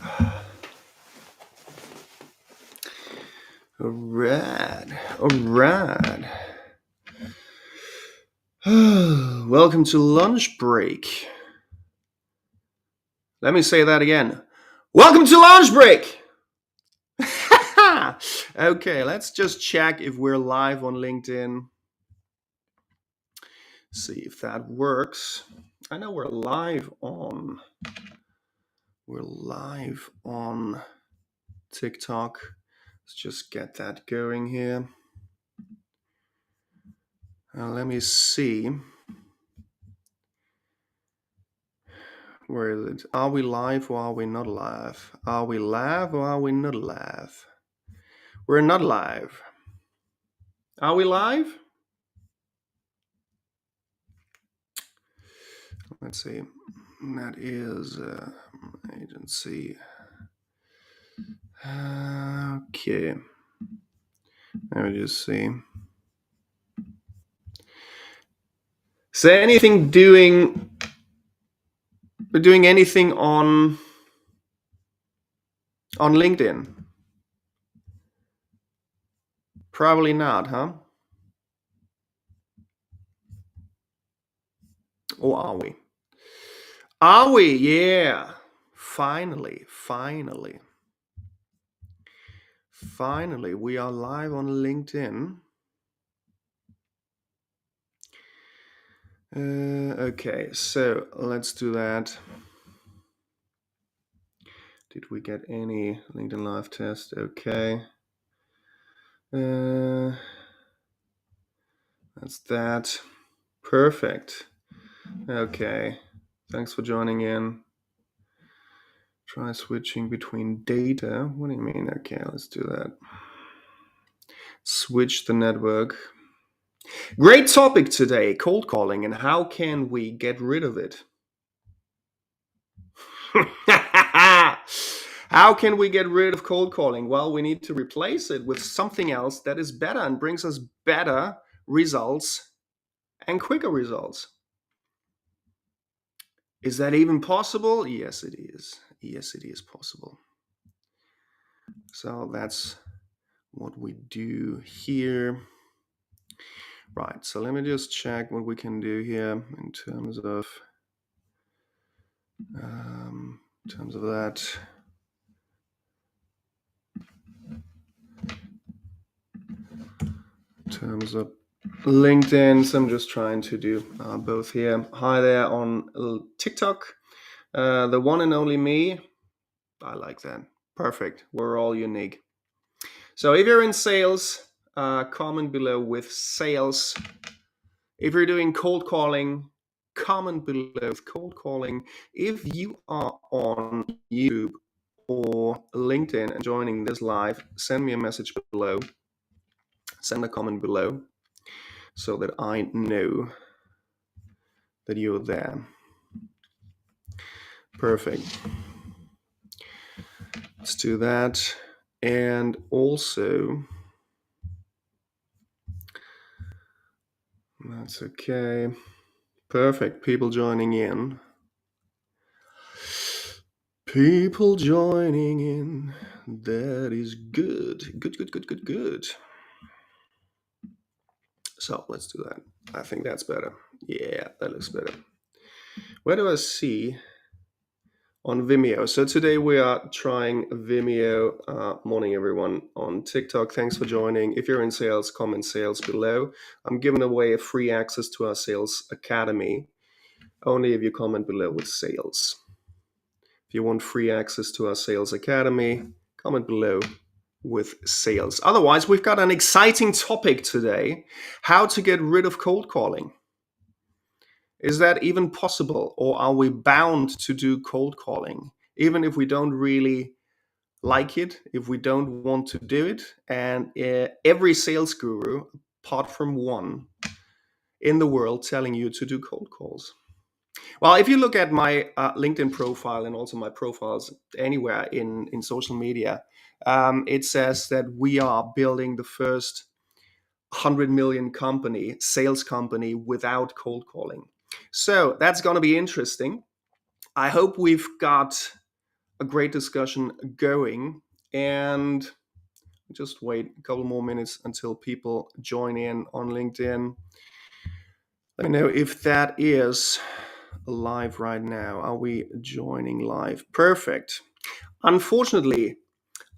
All right. Welcome to lunch break. Let me say that again. Welcome to lunch break. Okay, let's just check if we're live on LinkedIn. See if that works. I know we're live on TikTok. Let's just get that going here. Let me see. Where is it? Are we live or are we not live? Are we live or are we not live? We're not live. Are we live? Let's see. That is agency. Okay. Let me just see. Is there anything doing anything on LinkedIn? Probably not, huh? Or are we? Are we? Yeah. Finally, we are live on LinkedIn. Okay, so let's do that. Did we get any LinkedIn live test? Okay. That's that. Perfect. Okay. Thanks for joining in. Try switching between data. What do you mean? Okay, let's do that. Switch the network. Great topic today, cold calling, and how can we get rid of it? How can we get rid of cold calling? Well, we need to replace it with something else that is better and brings us better results and quicker results. Is that even possible? Yes, it is. Yes, it is possible. So that's what we do here. Right, so let me just check what we can do here in terms of that. In terms of LinkedIn, so I'm just trying to do both here. Hi there on TikTok. The one and only me. I like that. Perfect. We're all unique. So if you're in sales, comment below with sales. If you're doing cold calling, comment below with cold calling. If you are on YouTube or LinkedIn and joining this live, send me a message below. Send a comment below so that I know that you're there. Perfect. Let's do that. And also, that's okay. Perfect. People joining in. People joining in. That is good. Good. So let's do that. I think that's better. Yeah, that looks better. Where do I see? On Vimeo. So today we are trying Vimeo. Morning, everyone on TikTok. Thanks for joining. If you're in sales, comment sales below. I'm giving away a free access to our sales academy. Only if you comment below with sales. If you want free access to our sales academy, comment below with sales. Otherwise, we've got an exciting topic today: how to get rid of cold calling. Is that even possible, or are we bound to do cold calling, even if we don't really like it, if we don't want to do it? And every sales guru, apart from one in the world, telling you to do cold calls. Well, if you look at my LinkedIn profile and also my profiles anywhere in social media, it says that we are building the first 100 million sales company without cold calling. So that's going to be interesting. I hope we've got a great discussion going. And just wait a couple more minutes until people join in on LinkedIn. Let me know if that is live right now. Are we joining live? Perfect. Unfortunately,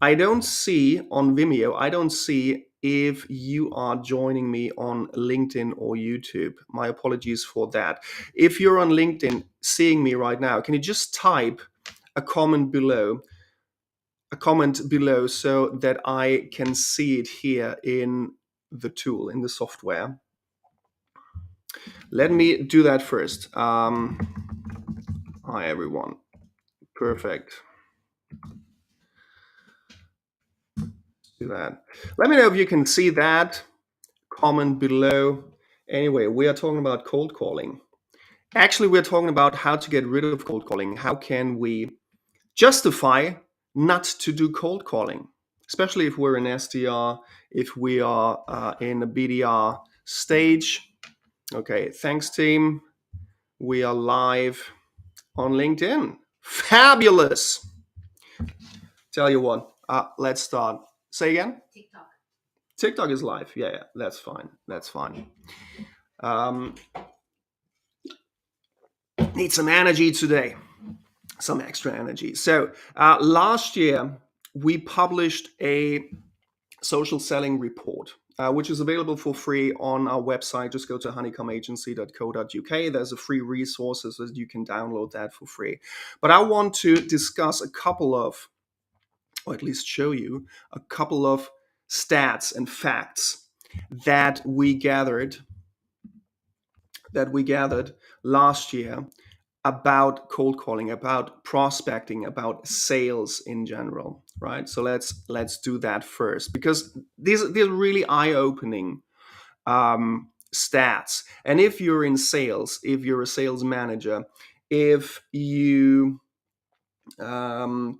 I don't see on Vimeo, I don't see if you are joining me on LinkedIn or YouTube. My apologies for that. If you're on LinkedIn seeing me right now, can you just type a comment below? A comment below so that I can see it here in the tool, in the software. Let me do that first. Hi, everyone. Perfect. Do that. Let me know if you can see that. Comment below. Anyway, we are talking about cold calling. Actually, we're talking about how to get rid of cold calling. How can we justify not to do cold calling, especially if we're in SDR, if we are in a BDR stage. Okay, thanks, team. We are live on LinkedIn. Fabulous. Tell you what, let's start. Say again? TikTok is live. Yeah, that's fine. That's fine. Need some energy today. Some extra energy. So last year, we published a social selling report, which is available for free on our website. Just go to honeycombagency.co.uk. There's a free resources that you can download that for free. But I want to discuss a couple of, or at least show you a couple of stats and facts that we gathered last year about cold calling, about prospecting, about sales in general, right? So let's do that first, because these are really eye-opening stats. And if you're in sales, if you're a sales manager, if you're an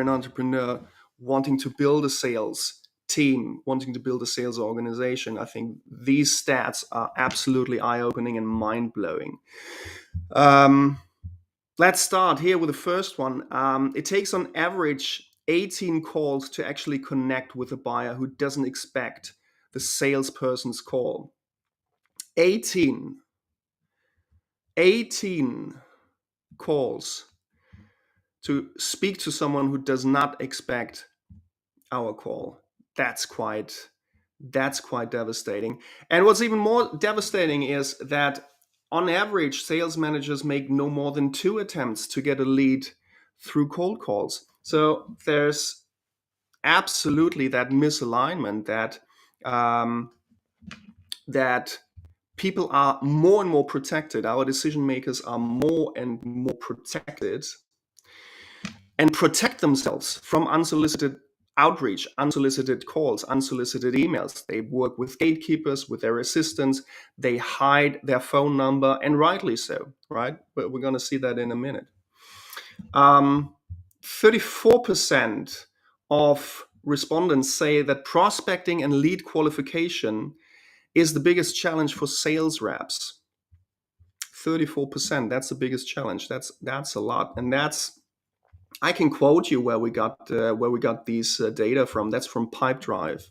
entrepreneur wanting to build a sales team, wanting to build a sales organization, I think these stats are absolutely eye-opening and mind-blowing. Let's start here with the first one. It takes on average 18 calls to actually connect with a buyer who doesn't expect the salesperson's call. 18 calls to speak to someone who does not expect our call. That's quite devastating. And what's even more devastating is that on average, sales managers make no more than 2 attempts to get a lead through cold calls. So there's absolutely that misalignment that people are more and more protected. Our decision makers are more and more protected and protect themselves from unsolicited outreach, unsolicited calls, unsolicited emails. They work with gatekeepers, with their assistants. They hide their phone number, and rightly so, right? But we're going to see that in a minute. 34% of respondents say that prospecting and lead qualification is the biggest challenge for sales reps. 34%, that's the biggest challenge. That's a lot. And I can quote you where we got these data from. That's from Pipedrive.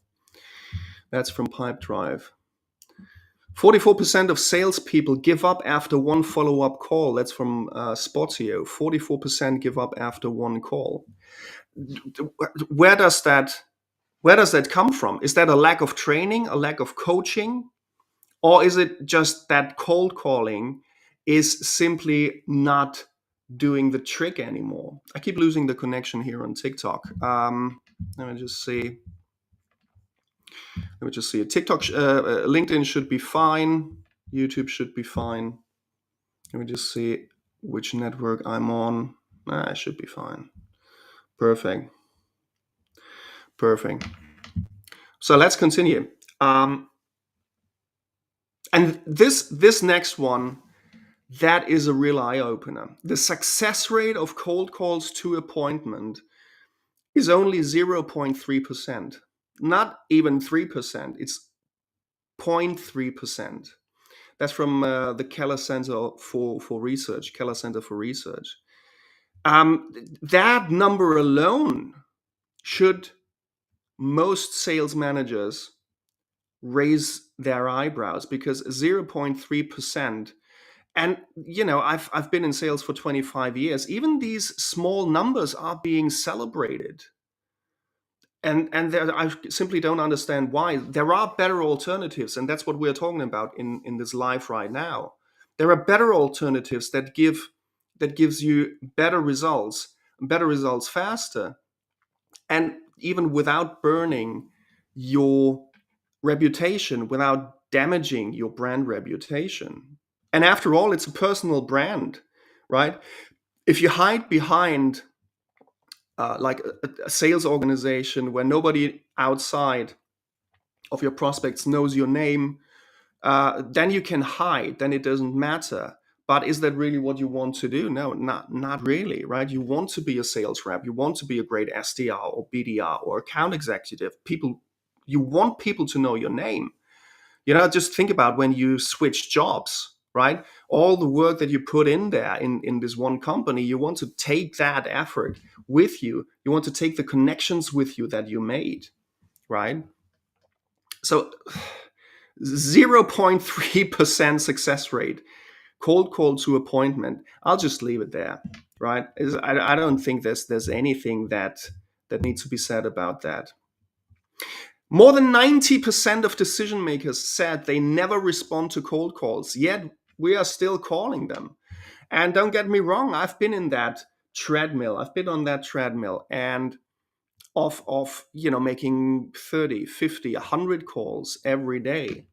44% of salespeople give up after one follow-up call. That's from Spotio. 44% give up after one call. Where does that come from? Is that a lack of training, a lack of coaching, or is it just that cold calling is simply not doing the trick anymore? I keep losing the connection here on TikTok. Let me just see. TikTok, LinkedIn should be fine. YouTube should be fine. Let me just see which network I'm on. I should be fine. Perfect. So let's continue. And this next one, that is a real eye-opener. The success rate of cold calls to appointment is only 0.3%. Not even 3%. It's 0.3%. That's from the Keller Center for Research. That number alone should most sales managers raise their eyebrows, because 0.3%, and I've been in sales for 25 years, even these small numbers are being celebrated. And I simply don't understand why. There are better alternatives, and that's what we're talking about in this live right now. There are better alternatives that gives you better results faster, and even without burning your reputation, without damaging your brand reputation. And after all, it's a personal brand, right? If you hide behind like a sales organization where nobody outside of your prospects knows your name, then you can hide, then it doesn't matter. But is that really what you want to do? No, not really, right? You want to be a sales rep. You want to be a great SDR or BDR or account executive. You want people to know your name. Just think about when you switch jobs, right? All the work that you put in there in this one company, you want to take that effort with you. You want to take the connections with you that you made, right? So 0.3% success rate, cold call to appointment. I'll just leave it there, right? I don't think there's anything that needs to be said about that. More than 90% of decision makers said they never respond to cold calls, yet we are still calling them. And don't get me wrong, I've been in that treadmill. I've been on that treadmill and of making 30, 50, 100 calls every day.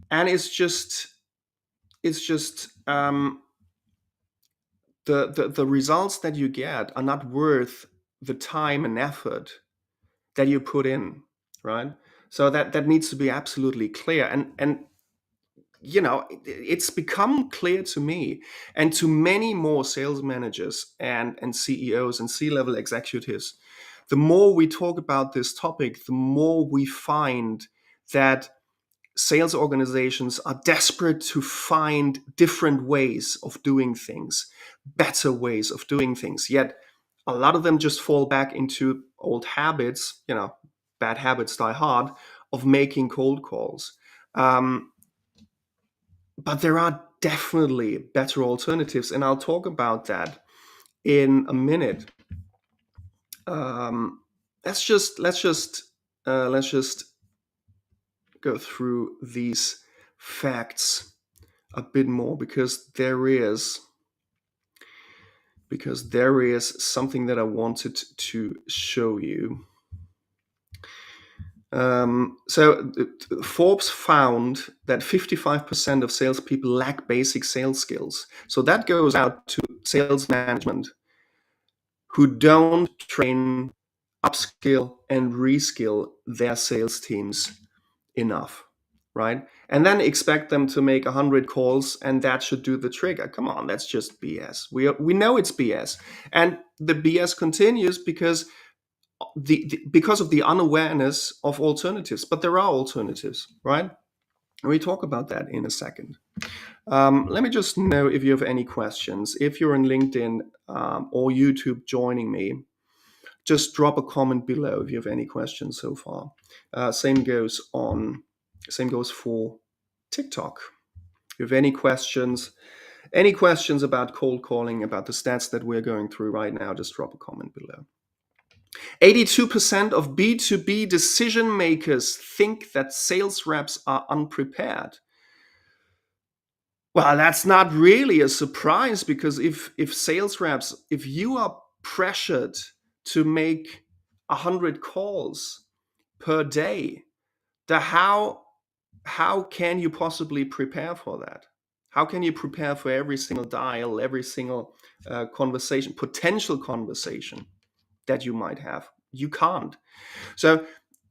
And it's just the results that you get are not worth the time and effort that you put in, right? So that needs to be absolutely clear. And it's become clear to me and to many more sales managers and CEOs and C-level executives. The more we talk about this topic, the more we find that sales organizations are desperate to find different ways of doing things, better ways of doing things. Yet a lot of them just fall back into old habits, bad habits die hard, of making cold calls. But there are definitely better alternatives, and I'll talk about that in a minute. Let's just go through these facts a bit more, because there is something that I wanted to show you. So Forbes found that 55% of salespeople lack basic sales skills. So that goes out to sales management who don't train, upskill, and reskill their sales teams enough, right? And then expect them to make 100 calls and that should do the trick. Come on, that's just BS. We know it's BS. And the BS continues because because of the unawareness of alternatives. But there are alternatives, right? And we talk about that in a second. Let me just know if you have any questions. If you're in LinkedIn or YouTube joining me, just drop a comment below if you have any questions so far. Same goes for TikTok. If you have any questions about cold calling, about the stats that we're going through right now, just drop a comment below. 82% of B2B decision makers think that sales reps are unprepared. Well, that's not really a surprise, because if sales reps, if you are pressured to make 100 calls per day, how can you possibly prepare for that? How can you prepare for every single dial, every single potential conversation that you might have? You can't. So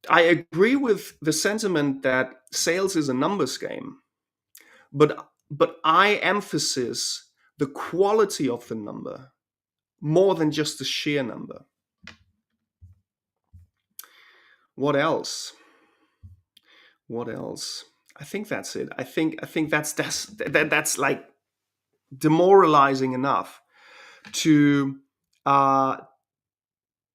I agree with the sentiment that sales is a numbers game, but I emphasize the quality of the number more than just the sheer number. What else? I think that's it. I think that's like demoralizing enough. to uh,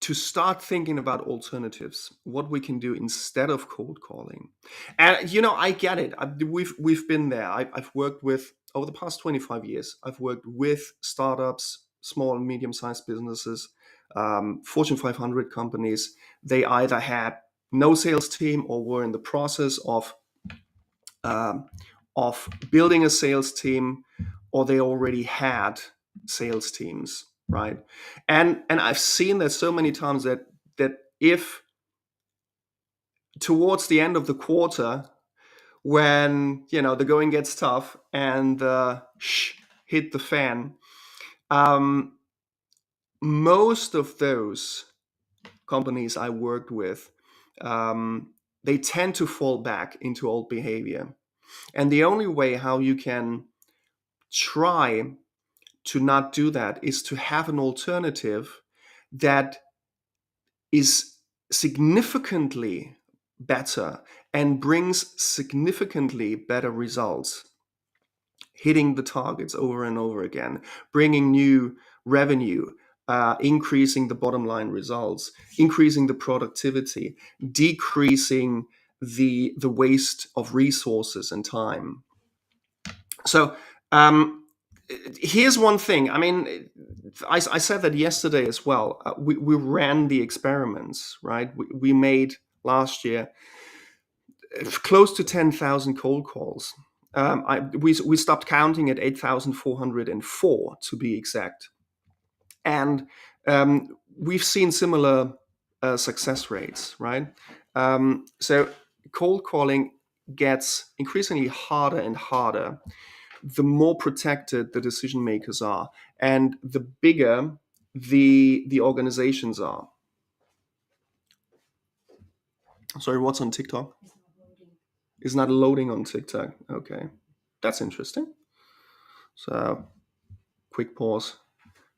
to start thinking about alternatives, what we can do instead of cold calling. And I get it. We've been there. I've worked with, over the past 25 years. I've worked with startups, small and medium-sized businesses, Fortune 500 companies. They either had no sales team or were in the process um, of building a sales team, or they already had sales teams, right? And I've seen that so many times that if towards the end of the quarter, when the going gets tough and hit the fan, um, most of those companies I worked with, they tend to fall back into old behavior. And the only way how you can try to not do that is to have an alternative that is significantly better and brings significantly better results, hitting the targets over and over again, bringing new revenue, increasing the bottom line results, increasing the productivity, decreasing the waste of resources and time. So here's one thing. I mean, I said that yesterday as well. We ran the experiments, right? We made last year close to 10,000 cold calls. We stopped counting at 8,404 to be exact. And we've seen similar success rates, right? So cold calling gets increasingly harder and harder the more protected the decision makers are and the bigger the organizations are. Sorry, what's on TikTok? It's not loading on TikTok. Okay, that's interesting. So quick pause.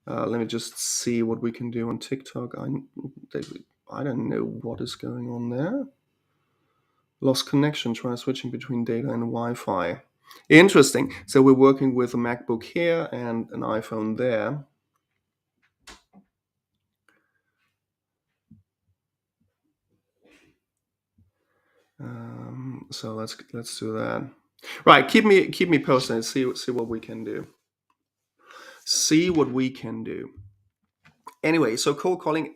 Let me just see what we can do on TikTok. I don't know what is going on there. Lost connection. Try switching between data and Wi-Fi. Interesting. So we're working with a MacBook here and an iPhone there. So let's do that. Right, keep me posted and see what we can do. See what we can do. Anyway, so cold calling,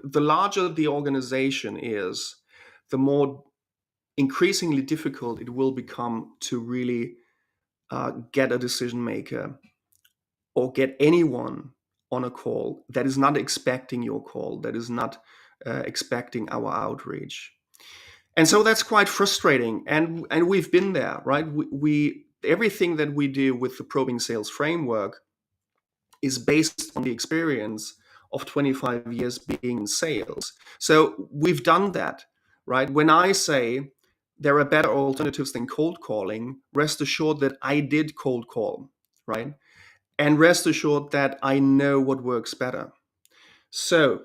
the larger the organization is, the more increasingly difficult it will become to really get a decision maker or get anyone on a call that is not expecting your call, that is not expecting our outreach. And so that's quite frustrating. And we've been there, right? We everything that we do with the probing sales framework is based on the experience of 25 years being in sales. So we've done that, right? When I say there are better alternatives than cold calling, rest assured that I did cold call, right? And rest assured that I know what works better. So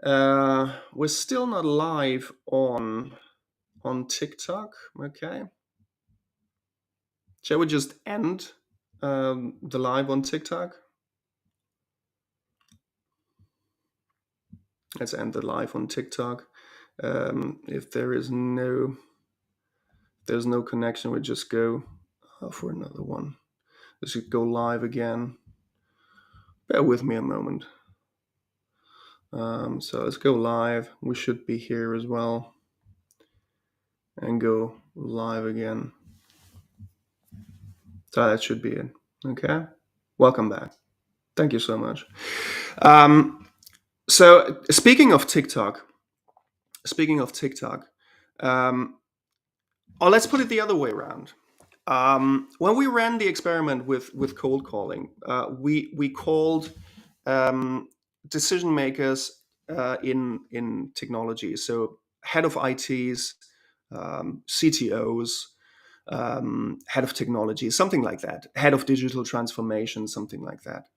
we're still not live on TikTok. Okay. Shall we just end the live on TikTok? Let's end the live on TikTok. If there's no connection, we just go for another one. Let's just go live again. Bear with me a moment. So let's go live. We should be here as well. And go live again. So that should be it. Okay. Welcome back. Thank you so much. So speaking of TikTok, or let's put it the other way around. When we ran the experiment with cold calling, we called decision makers in technology, so head of ITs, CTOs, head of technology, something like that, head of digital transformation, something like that.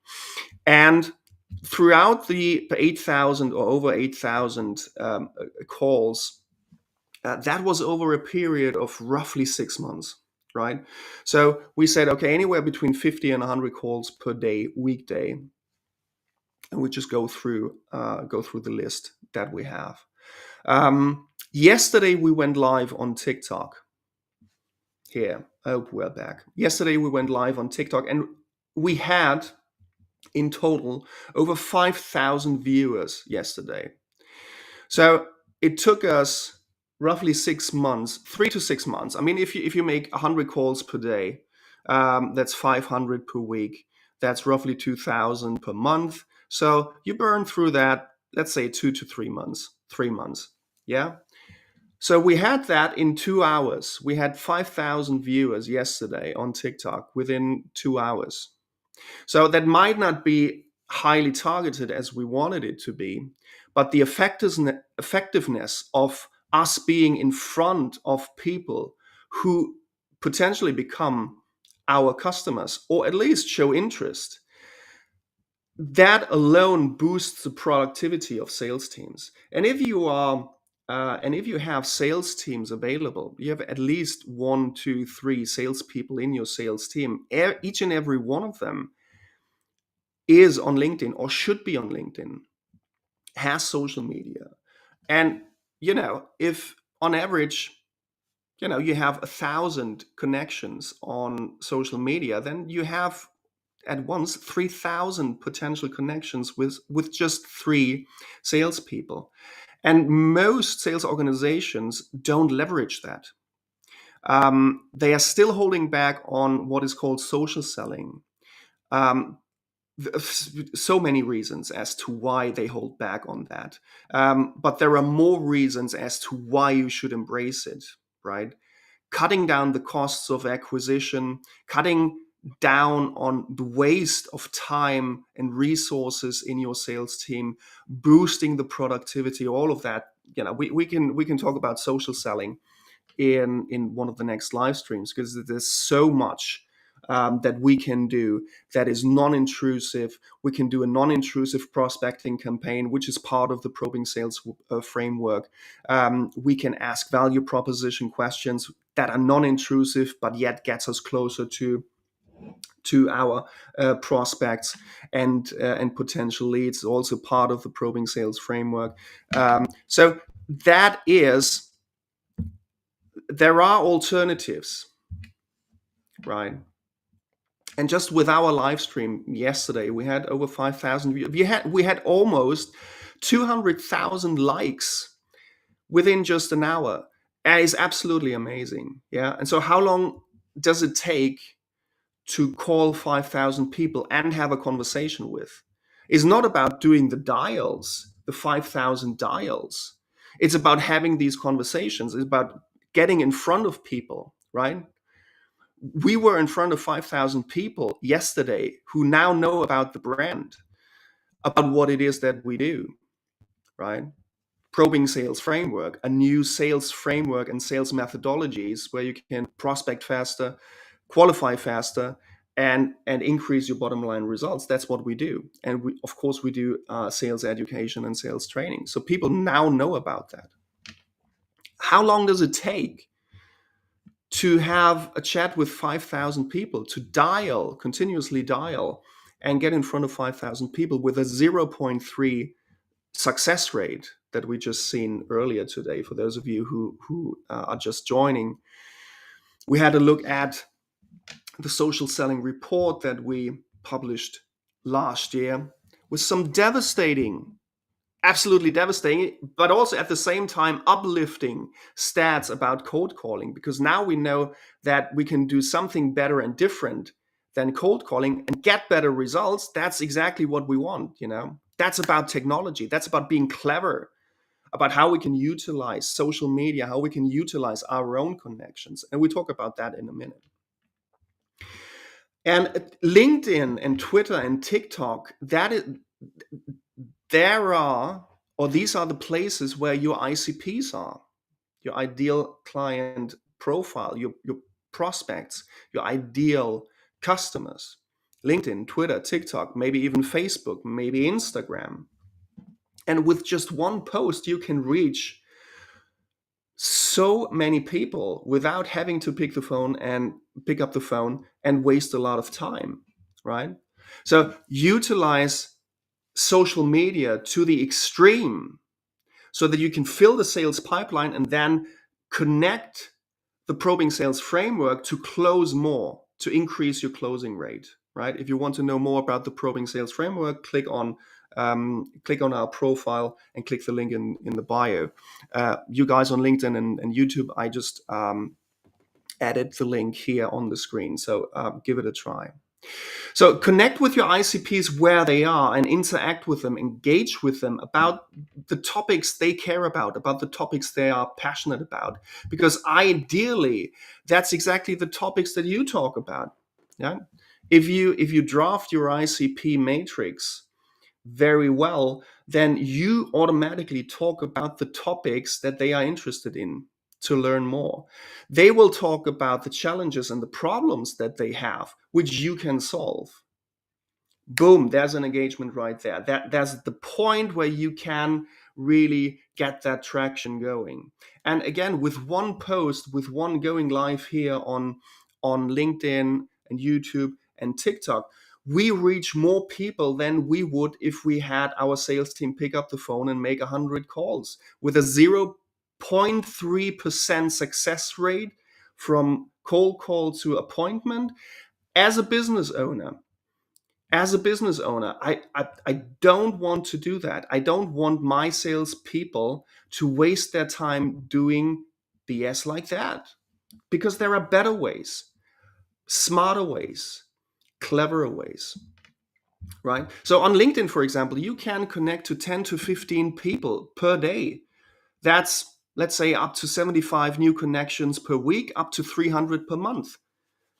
And throughout the 8,000 or over 8,000 calls, that was over a period of roughly 6 months. right? So we said, okay, anywhere between 50 and 100 calls per day, weekday, and we just go through the list that we have. Yesterday we went live on TikTok. Here, I hope we're back. Yesterday we went live on TikTok, and we had in total over 5,000 viewers yesterday. So it took us roughly 6 months, 3 to 6 months. I mean, if you make 100 calls per day, that's 500 per week. That's roughly 2,000 per month. So you burn through that, let's say 2 to 3 months, 3 months. Yeah. So we had that in 2 hours. We had 5,000 viewers yesterday on TikTok within 2 hours. So that might not be highly targeted as we wanted it to be, but the effectiveness of us being in front of people who potentially become our customers or at least show interest, that alone boosts the productivity of sales teams. And if you have sales teams available, you have at least 1, 2, 3 salespeople in your sales team. Each and every one of them is on LinkedIn or should be on LinkedIn, has social media. And, if on average, you have 1,000 connections on social media, then you have at once 3,000 potential connections with just 3 salespeople. And most sales organizations don't leverage that. They are still holding back on what is called social selling. Um, so many reasons as to why they hold back on that. But there are more reasons as to why you should embrace it, right? Cutting down the costs of acquisition, cutting down on the waste of time and resources in your sales team, boosting the productivity, all of that. We can talk about social selling in one of the next live streams, because there's so much that we can do that is non-intrusive. We can do a non-intrusive prospecting campaign, which is part of the probing sales framework. We can ask value proposition questions that are non-intrusive, but yet gets us closer to our prospects and potential leads. Also part of the probing sales framework. So that is. There are alternatives, right? And just with our live stream yesterday, we had over 5,000 views. We had almost 200,000 likes within just an hour. That is absolutely amazing. Yeah. And so how long does it take to call 5,000 people and have a conversation with? It's not about doing the dials, the 5,000 dials. It's about having these conversations. It's about getting in front of people, right? We were in front of 5,000 people yesterday who now know about the brand, about what it is that we do, right? Probing sales framework, a new sales framework and sales methodologies where you can prospect faster, qualify faster, and increase your bottom line results. That's what we do. And we, of course, we do sales education and sales training. So people now know about that. How long does it take to have a chat with 5,000 people, to continuously dial, and get in front of 5,000 people with a 0.3 success rate that we just seen earlier today? For those of you who are just joining, we had a look at the social selling report that we published last year with some absolutely devastating, but also at the same time uplifting stats about cold calling, because now we know that we can do something better and different than cold calling and get better results. That's exactly what we want. That's about technology. That's about being clever, about how we can utilize social media, how we can utilize our own connections. And we talk about that in a minute. And LinkedIn and Twitter and TikTok, these are the places where your ICPs are, your ideal client profile, your prospects, your ideal customers. LinkedIn, Twitter, TikTok, maybe even Facebook, maybe Instagram. And with just one post, you can reach so many people without having to pick up the phone and waste a lot of time, right? So utilize social media to the extreme so that you can fill the sales pipeline and then connect the probing sales framework to close more, to increase your closing rate, right? If you want to know more about the probing sales framework, click on our profile and click the link in the bio. You guys on LinkedIn and YouTube, I just added the link here on the screen. So give it a try. So connect with your ICPs where they are and interact with them, engage with them about the topics they care about the topics they are passionate about. Because ideally, that's exactly the topics that you talk about. Yeah. If you draft your ICP matrix very well, then you automatically talk about the topics that they are interested in to learn more. They will talk about the challenges and the problems that they have, which you can solve. Boom, there's an engagement right there. That's the point where you can really get that traction going. And again, with one post, with one going live here on LinkedIn and YouTube and TikTok, we reach more people than we would if we had our sales team pick up the phone and make 100 calls with a 0.3% success rate from cold call to appointment. As a business owner, I don't want to do that. I don't want my salespeople to waste their time doing BS like that, because there are better ways, smarter ways, cleverer ways, right? So on LinkedIn, for example, you can connect to 10 to 15 people per day. That's, let's say, up to 75 new connections per week, up to 300 per month.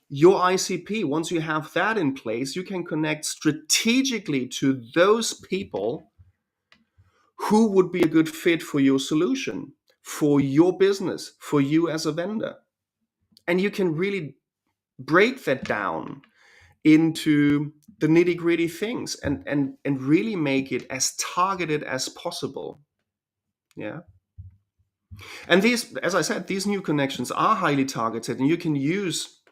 Your ICP, once you have that in place, you can connect strategically to those people who would be a good fit for your solution, for your business, for you as a vendor. And you can really break that down into the nitty-gritty things and really make it as targeted as possible. Yeah. And these, as I said, these new connections are highly targeted, and you can use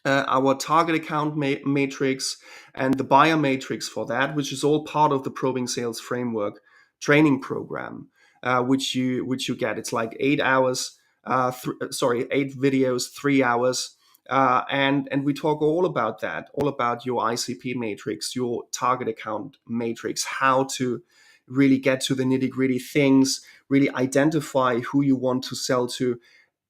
our target account matrix and the buyer matrix for that, which is all part of the probing sales framework training program, which you get. It's like 8 hours, 8 videos, 3 hours. And we talk all about that, all about your ICP matrix, your target account matrix, how to really get to the nitty gritty things, really identify who you want to sell to,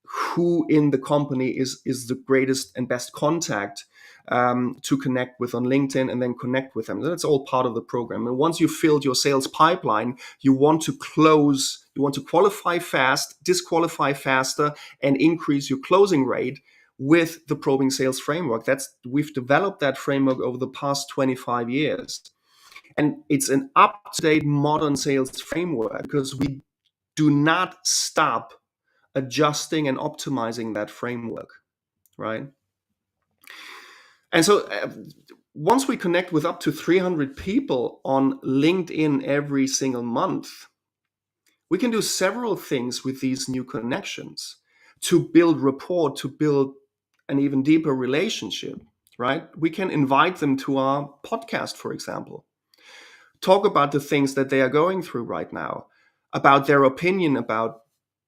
who in the company is the greatest and best contact to connect with on LinkedIn, and then connect with them. That's all part of the program. And once you've filled your sales pipeline, you want to qualify fast, disqualify faster, and increase your closing rate with the probing sales framework. We've developed that framework over the past 25 years. And it's an up-to-date modern sales framework because we do not stop adjusting and optimizing that framework, right? And so once we connect with up to 300 people on LinkedIn every single month, we can do several things with these new connections to build rapport, to build an even deeper relationship, right? We can invite them to our podcast, for example, talk about the things that they are going through right now, about their opinion about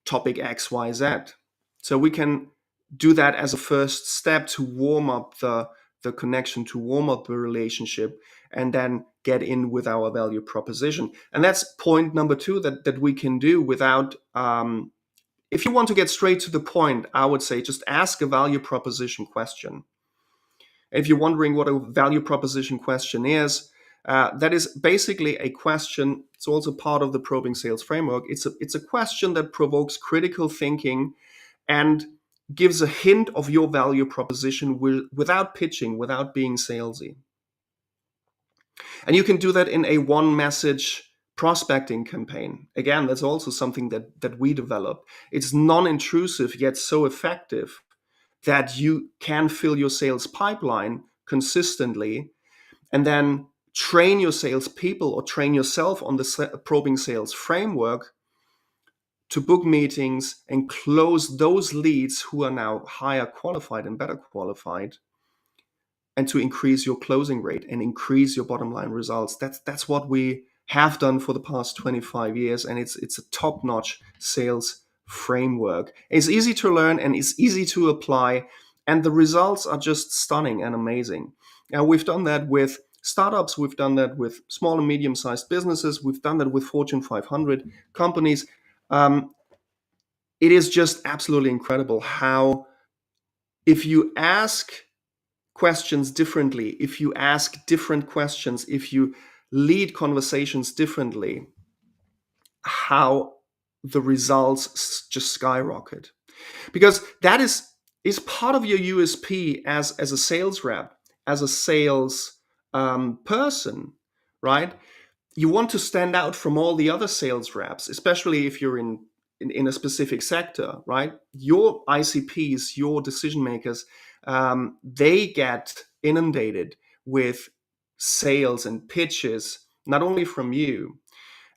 topic X, Y, Z. So we can do that as a first step to warm up the connection, to warm up the relationship, and then get in with our value proposition. And that's point number 2 that we can do without, if you want to get straight to the point, I would say just ask a value proposition question. If you're wondering what a value proposition question is, that is basically a question. It's also part of the probing sales framework. It's a question that provokes critical thinking and gives a hint of your value proposition without pitching, without being salesy. And you can do that in a one message prospecting campaign. Again, that's also something that we developed. It's non-intrusive yet so effective that you can fill your sales pipeline consistently, and then train your salespeople or train yourself on the probing sales framework to book meetings and close those leads who are now higher qualified and better qualified, and to increase your closing rate and increase your bottom line results. That's what we have done for the past 25 years, and it's a top-notch sales framework. It's easy to learn and it's easy to apply, and the results are just stunning and amazing. Now, we've done that with startups, we've done that with small and medium-sized businesses, we've done that with Fortune 500 companies. It is just absolutely incredible how, if you ask questions differently, if you ask different questions, if you lead conversations differently, how the results just skyrocket. Because that is part of your USP as a sales rep, as a sales person, right? You want to stand out from all the other sales reps, especially if you're in a specific sector, right? Your ICPs, your decision makers, they get inundated with sales and pitches, not only from you,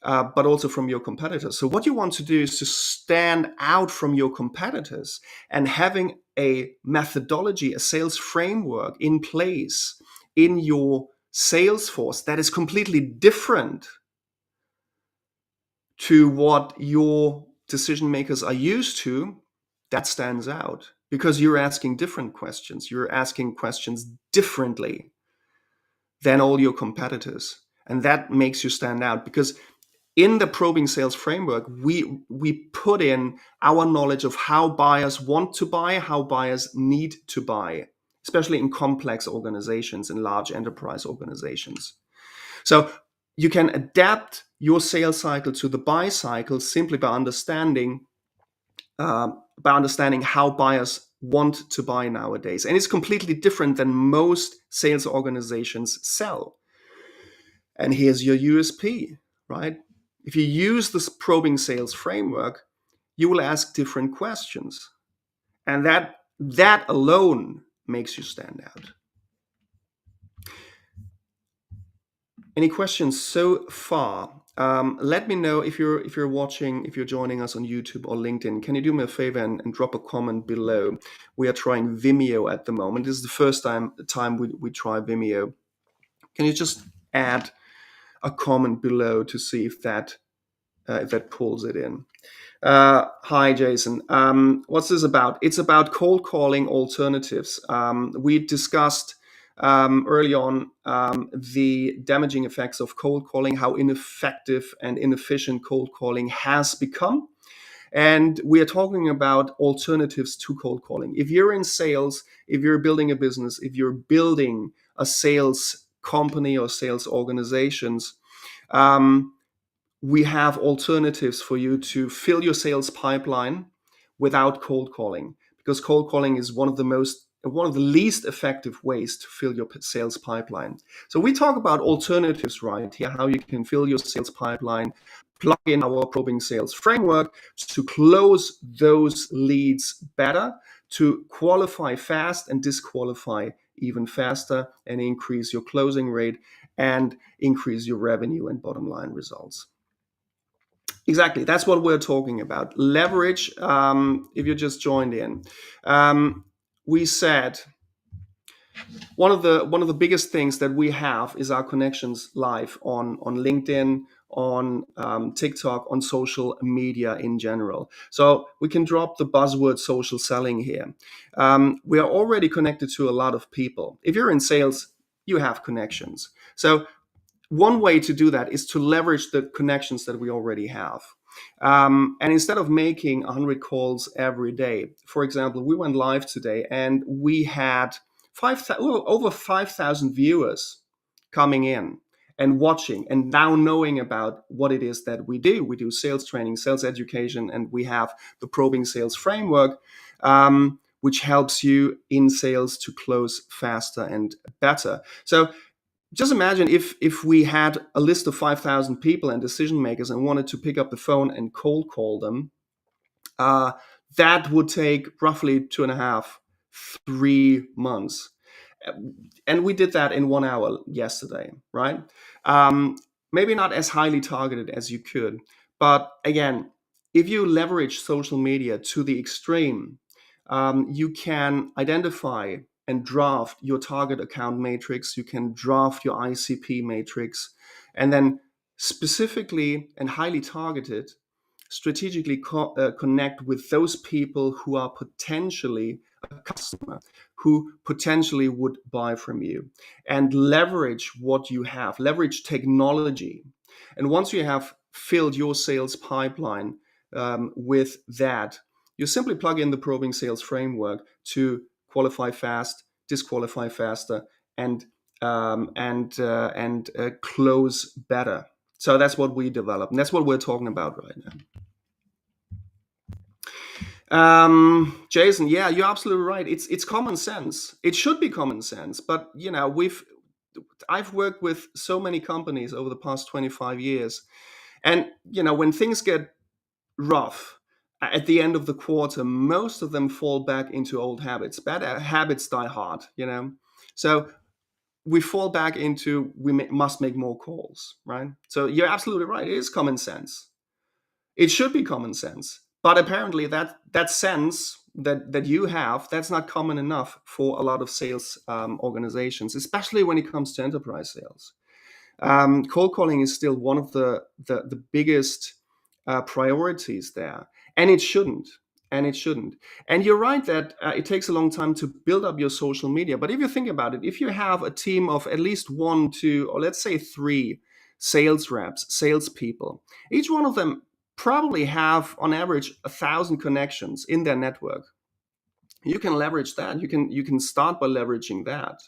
but also from your competitors. So what you want to do is to stand out from your competitors, and having a methodology, a sales framework in place in your sales force that is completely different to what your decision makers are used to, that stands out because you're asking different questions. You're asking questions differently than all your competitors. And that makes you stand out, because in the probing sales framework, we put in our knowledge of how buyers want to buy, how buyers need to buy, especially in complex organizations, in large enterprise organizations. So you can adapt your sales cycle to the buy cycle simply by understanding how buyers want to buy nowadays. And it's completely different than most sales organizations sell. And here's your USP, right? If you use this probing sales framework, you will ask different questions. And that alone makes you stand out. Any questions so far? Let me know if you're watching, if you're joining us on YouTube or LinkedIn. Can you do me a favor and drop a comment below? We are trying Vimeo at the moment. This is the first time we try Vimeo. Can you just add a comment below to see if that pulls it in? Hi, Jason. What's this about? It's about cold calling alternatives. We discussed early on the damaging effects of cold calling, how ineffective and inefficient cold calling has become. And we are talking about alternatives to cold calling. If you're in sales, if you're building a business, if you're building a sales company or sales organizations, we have alternatives for you to fill your sales pipeline without cold calling, because cold calling is one of the least effective ways to fill your sales pipeline. So we talk about alternatives right here, how you can fill your sales pipeline, plug in our probing sales framework to close those leads better, to qualify fast and disqualify even faster, and increase your closing rate and increase your revenue and bottom line results. Exactly. That's what we're talking about. Leverage, if you just joined in. We said one of the biggest things that we have is our connections live on LinkedIn, on TikTok, on social media in general. So we can drop the buzzword social selling here. We are already connected to a lot of people. If you're in sales, you have connections. So one way to do that is to leverage the connections that we already have. And instead of making 100 calls every day, for example, we went live today and we had over 5,000 viewers coming in and watching and now knowing about what it is that we do. We do sales training, sales education, and we have the probing sales framework, which helps you in sales to close faster and better. So just imagine if we had a list of 5,000 people and decision makers and wanted to pick up the phone and cold call them. That would take roughly 2.5, 3 months. And we did that in 1 hour yesterday, right? Maybe not as highly targeted as you could. But again, if you leverage social media to the extreme, you can identify and draft your target account matrix. You can draft your ICP matrix, and then specifically and highly targeted, strategically connect with those people who are potentially a customer, who potentially would buy from you, and leverage what you have, leverage technology. And once you have filled your sales pipeline with that, you simply plug in the probing sales framework to qualify fast, disqualify faster, and close better. So that's what we develop, and that's what we're talking about right now. Jason, yeah, you're absolutely right. It's common sense. It should be common sense, but I've worked with so many companies over the past 25 years, and when things get rough at the end of the quarter, most of them fall back into old habits. Bad habits die hard. So we fall back into must make more calls, right? So you're absolutely right. It is common sense. It should be common sense, but apparently that sense that you have, that's not common enough for a lot of sales organizations, especially when it comes to enterprise sales. Cold calling is still one of the biggest priorities there, and it shouldn't. And it shouldn't. And you're right that it takes a long time to build up your social media. But if you think about it, if you have a team of at least 1, 2, or let's say 3 sales reps, salespeople, each one of them probably have on average 1,000 connections in their network. You can leverage that. You can start by leveraging that.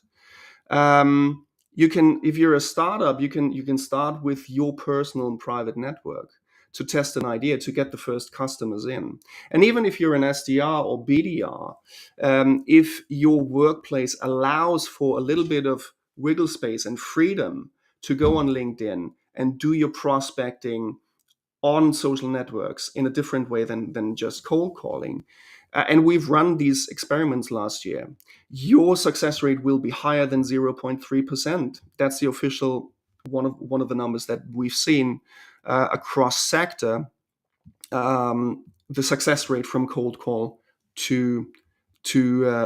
You can, if you're a startup, you can start with your personal and private network to test an idea, to get the first customers in. And even if you're an SDR or BDR, if your workplace allows for a little bit of wiggle space and freedom to go on LinkedIn and do your prospecting on social networks in a different way than just cold calling. And we've run these experiments last year. Your success rate will be higher than 0.3%. That's the official one of the numbers that we've seen across sector. The success rate from cold call to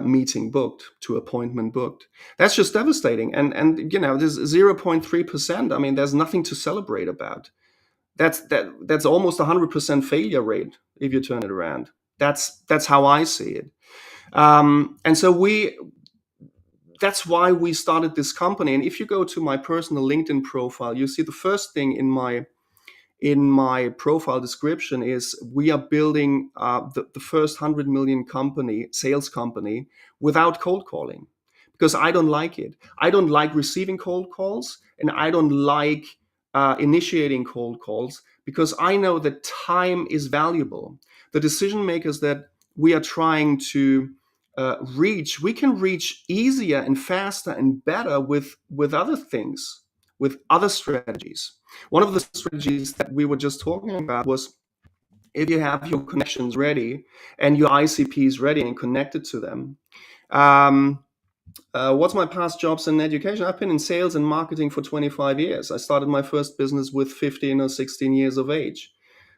meeting booked, to appointment booked. That's just devastating. And there's 0.3%. I mean, there's nothing to celebrate about. That's almost 100% failure rate if you turn it around. That's how I see it. And so that's why we started this company. And if you go to my personal LinkedIn profile, you see the first thing in my profile description is we are building the first 100 million sales company without cold calling, because I don't like it. I don't like receiving cold calls, and I don't like initiating cold calls, because I know that time is valuable. The decision makers that we are trying to reach, we can reach easier and faster and better with other things, with other strategies. One of the strategies that we were just talking about was, if you have your connections ready and your ICPs ready and connected to them. What's my past jobs in education? I've been in sales and marketing for 25 years. I started my first business with 15 or 16 years of age.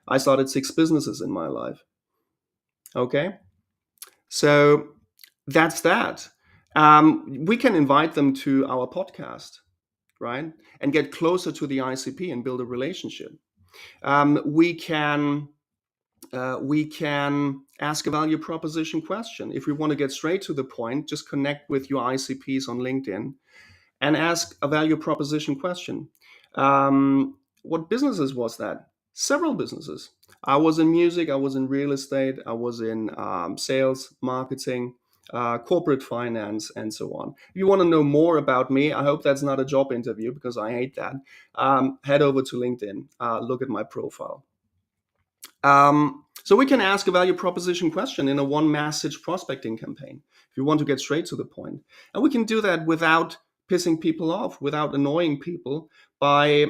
I started 6 businesses in my life. Okay? So that's that. We can invite them to our podcast, right? And get closer to the ICP and build a relationship. We can ask a value proposition question. If we want to get straight to the point, just connect with your ICPs on LinkedIn and ask a value proposition question. What businesses was that? Several businesses. I was in music, I was in real estate, I was in sales, marketing, corporate finance, and so on. If you want to know more about me, I hope that's not a job interview, because I hate that. Head over to LinkedIn, look at my profile. So we can ask a value proposition question in a one message prospecting campaign if you want to get straight to the point. And we can do that without pissing people off, without annoying people but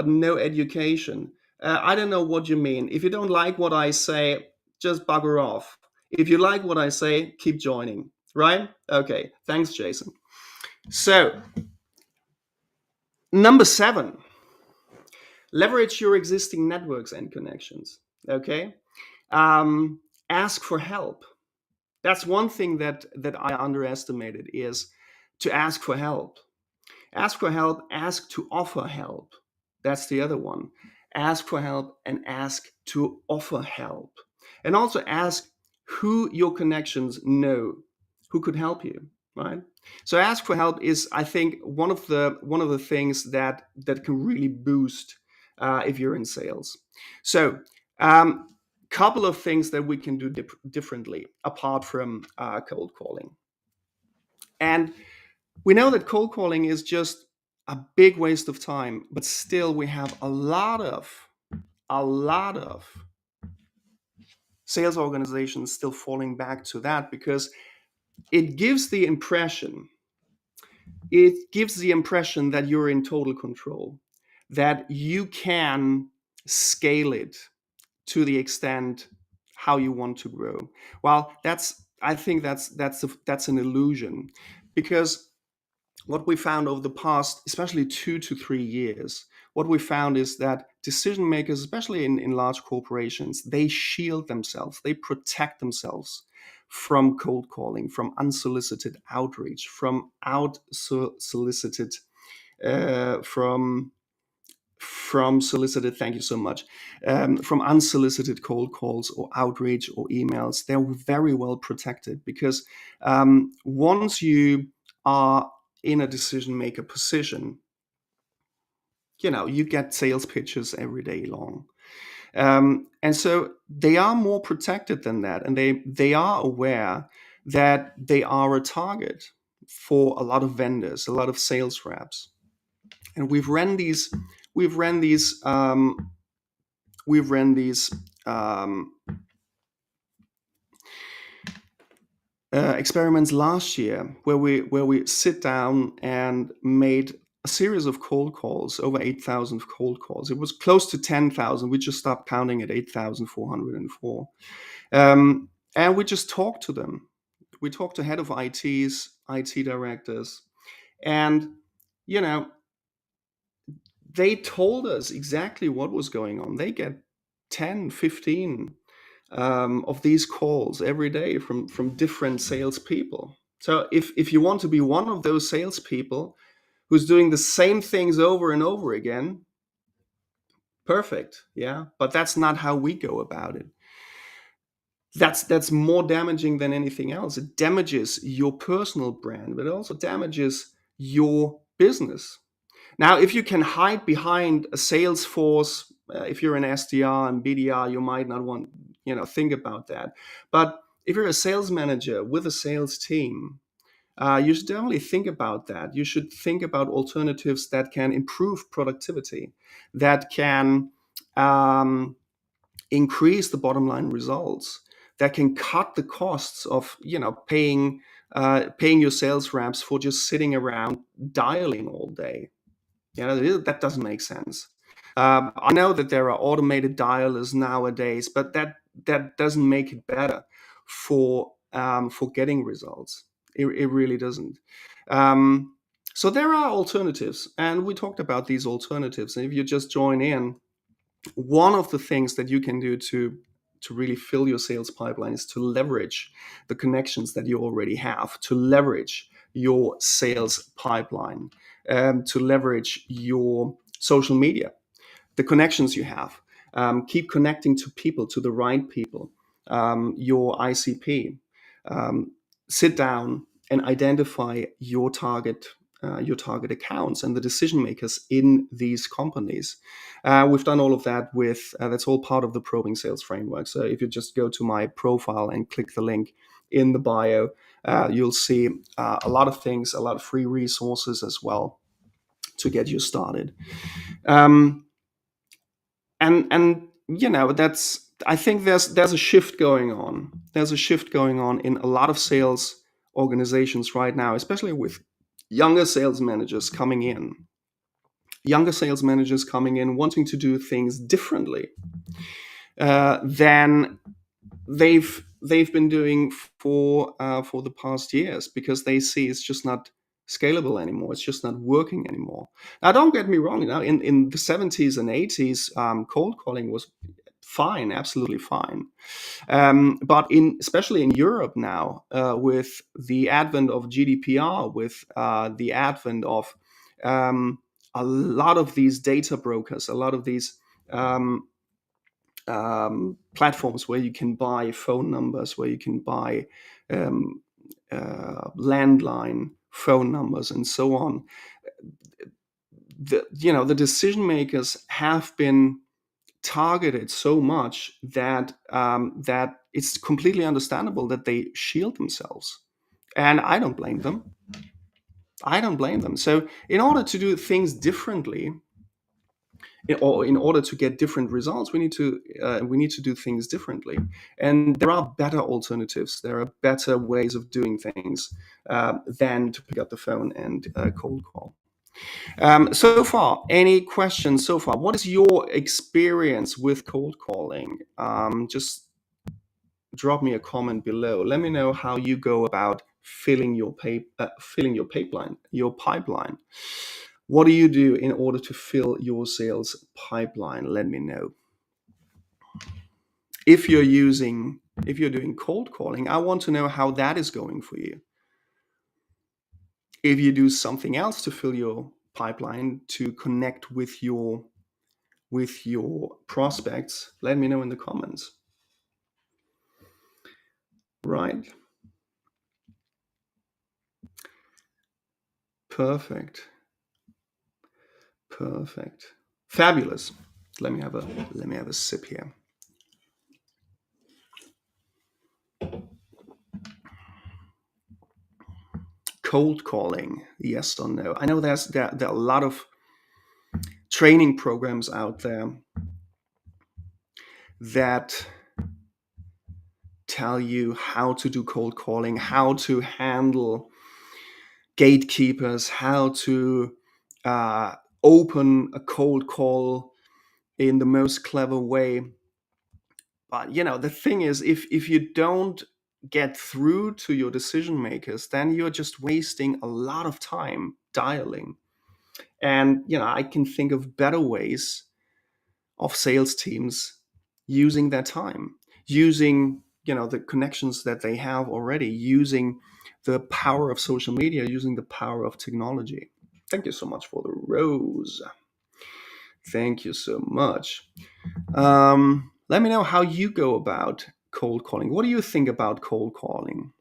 no education. I don't know what you mean. If you don't like what I say, just bugger off. If you like what I say, keep joining, right? Okay, thanks, Jason. So, number 7. Leverage your existing networks and connections. Okay. Um, Ask for help. That's one thing that I underestimated, is to ask for help. Ask for help, ask to offer help. That's the other one. Ask for help and ask to offer help. And also ask who your connections know who could help you, right? So ask for help is, I think, one of the things that can really boost if you're in sales. So couple of things that we can do differently apart from cold calling. And we know that cold calling is just a big waste of time, but still we have a lot of sales organizations still falling back to that, because it gives the impression that you're in total control, that you can scale it to the extent how you want to grow. Well, I think that's an illusion, because what we found over the past, especially 2 to 3 years, what we found is that decision makers, especially in large corporations, they shield themselves, they protect themselves from cold calling, from unsolicited outreach, from solicited, from solicited, thank you so much, from unsolicited cold calls or outreach or emails. They're very well protected, because once you are in a decision maker position, you get sales pitches every day long. And so they are more protected than that. And they are aware that they are a target for a lot of vendors, a lot of sales reps. And we've ran these experiments last year, where we sit down and made a series of cold calls, over 8,000 cold calls. It was close to 10,000. We just stopped counting at 8,404. And we just talked to them. We talked to head of ITs, IT directors, and they told us exactly what was going on. They get 10, 15 of these calls every day from different salespeople. So if you want to be one of those salespeople who's doing the same things over and over again, perfect, yeah. But that's not how we go about it. That's more damaging than anything else. It damages your personal brand, but it also damages your business. Now, if you can hide behind a sales force, if you're an SDR and BDR, you might not want, think about that. But if you're a sales manager with a sales team, you should definitely think about that. You should think about alternatives that can improve productivity, that can increase the bottom line results, that can cut the costs of, paying your sales reps for just sitting around dialing all day. That doesn't make sense. I know that there are automated dialers nowadays, but that doesn't make it better for getting results. It really doesn't. So there are alternatives, and we talked about these alternatives. And if you just join in, one of the things that you can do to really fill your sales pipeline is to leverage the connections that you already have, to leverage your sales pipeline, to leverage your social media, the connections you have. Keep connecting to people, to the right people, your ICP. Sit down and identify your target accounts and the decision makers in these companies. We've done all of that with that's all part of the probing sales framework. So if you just go to my profile and click the link in the bio, you'll see a lot of things, a lot of free resources as well to get you started. And that's, I think there's a shift going on. There's a shift going on in a lot of sales organizations right now, especially with younger sales managers coming in. Younger sales managers coming in wanting to do things differently than they've been doing for the past years, because they see it's just not scalable anymore. It's just not working anymore. Now, don't get me wrong. In the 70s and 80s, cold calling was fine, absolutely fine. But especially in Europe now, with the advent of GDPR, with the advent of a lot of these data brokers, a lot of these platforms where you can buy phone numbers, where you can buy landline phone numbers, and so on. The decision makers have been targeted so much that it's completely understandable that they shield themselves, and I don't blame them. So in order to do things differently, or in order to get different results, we need to do things differently. And there are better alternatives. There are better ways of doing things than to pick up the phone and cold call. So far, any questions so far? What is your experience with cold calling? Just drop me a comment below. Let me know how you go about filling your pipeline. What do you do in order to fill your sales pipeline? Let me know. If you're doing cold calling, I want to know how that is going for you. If you do something else to fill your pipeline, to connect with your prospects, let me know in the comments. Right. Perfect. Fabulous. Let me have a sip here. Cold calling, yes or no? I know there are a lot of training programs out there that tell you how to do cold calling, how to handle gatekeepers, how to open a cold call in the most clever way. But the thing is, if you don't get through to your decision makers, then you're just wasting a lot of time dialing. And I can think of better ways of sales teams using their time, using the connections that they have already, using the power of social media, using the power of technology. Thank you so much for the rose. Thank you so much. Let me know how you go about cold calling. What do you think about cold calling?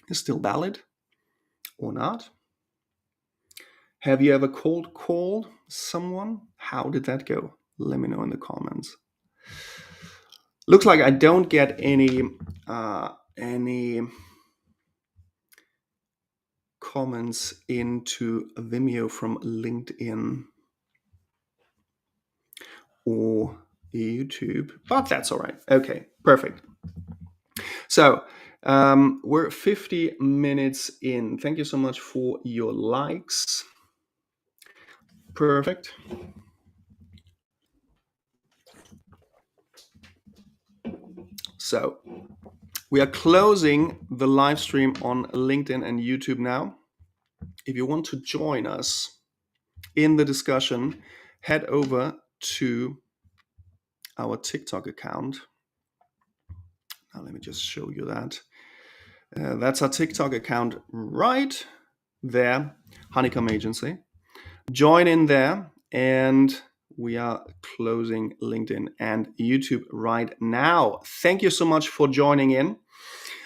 Is it still valid or not? Have you ever cold called someone? How did that go? Let me know in the comments. Looks like I don't get any comments into Vimeo from LinkedIn or YouTube, but that's all right. Okay, perfect. So we're 50 minutes in. Thank you so much for your likes. Perfect. So we are closing the live stream on LinkedIn and YouTube now. If you want to join us in the discussion, head over to our TikTok account. Now let me just show you that. That's our TikTok account right there, Honeycomb Agency. Join in there, and we are closing LinkedIn and YouTube right now. Thank you so much for joining in.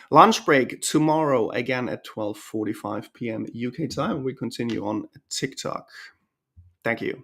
Lunch break tomorrow again at 12:45 p.m. UK time. We continue on TikTok. Thank you.